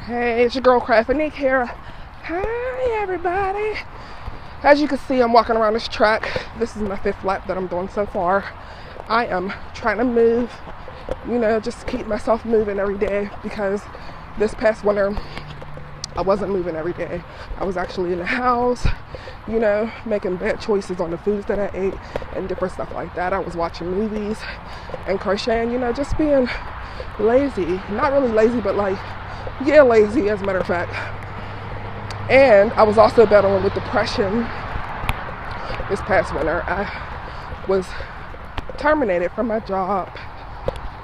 Hey, it's your girl Crafinique here. Hi everybody. As you can see, I'm walking around this track. This is my 5th lap that I'm doing so far. I am trying to move, just keep myself moving every day, because this past winter I wasn't moving every day. I was actually in the house, making bad choices on the foods that I ate and different stuff like that. I was watching movies and crocheting, just being lazy. Not really lazy, but lazy as a matter of fact. And I was also battling with depression this past winter. I was terminated from my job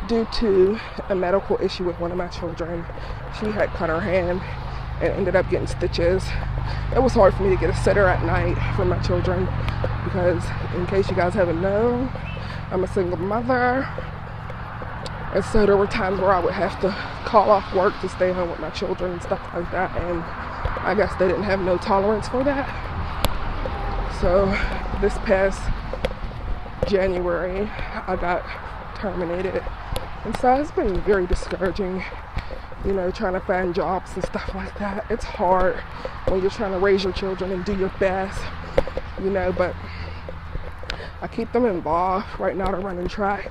due to a medical issue with one of my children. She had cut her hand and ended up getting stitches. It was hard for me to get a sitter at night for my children because, in case you guys haven't known, I'm a single mother. And so there were times where I would have to call off work to stay home with my children and stuff like that. And I guess they didn't have no tolerance for that. So this past January, I got terminated. And so it's been very discouraging, trying to find jobs and stuff like that. It's hard when you're trying to raise your children and do your best, but I keep them involved. Right now they're running track.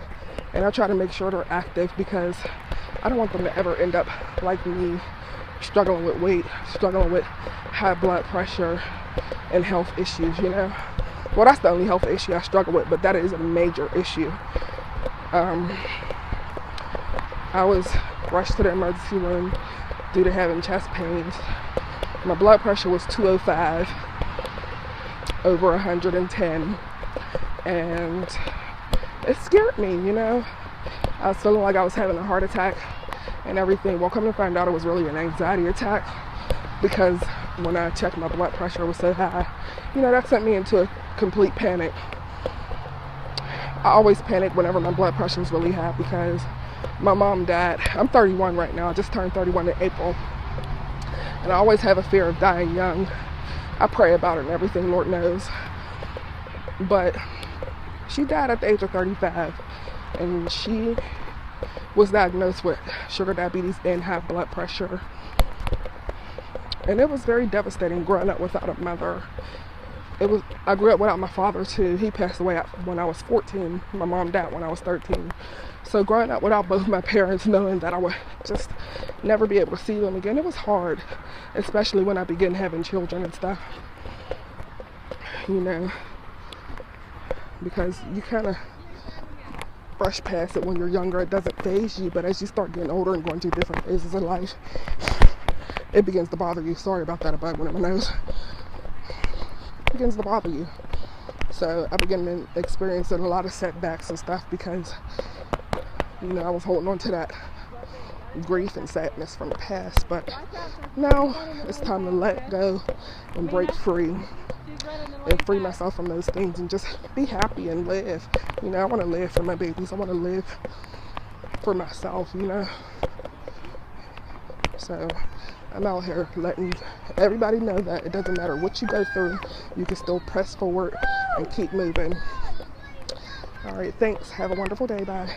And I try to make sure they're active because I don't want them to ever end up like me, struggling with weight, struggling with high blood pressure and health issues, Well, that's the only health issue I struggle with, but that is a major issue. I was rushed to the emergency room due to having chest pains. My blood pressure was 205 over 110, and it scared me, I was feeling like I was having a heart attack and everything. Well, come to find out, it was really an anxiety attack, because when I checked, my blood pressure was so high. That sent me into a complete panic. I always panic whenever my blood pressure was really high because my mom died. I'm 31 right now. I just turned 31 in April. And I always have a fear of dying young. I pray about it and everything, Lord knows. But she died at the age of 35, and she was diagnosed with sugar diabetes and high blood pressure. And it was very devastating growing up without a mother. I grew up without my father too. He passed away when I was 14. My mom died when I was 13. So growing up without both my parents, knowing that I would just never be able to see them again, it was hard, especially when I began having children and stuff. Because you kind of brush past it when you're younger. It doesn't faze you, but as you start getting older and going through different phases of life, it begins to bother you. Sorry about that, a bug went in my nose. It begins to bother you. So I began experiencing a lot of setbacks and stuff because, I was holding on to that grief and sadness from the past. But now it's time to let go and break free. And free myself from those things and just be happy and live. I want to live for my babies. I want to live for myself, So I'm out here letting everybody know that it doesn't matter what you go through, you can still press forward and keep moving. All right, thanks. Have a wonderful day. Bye.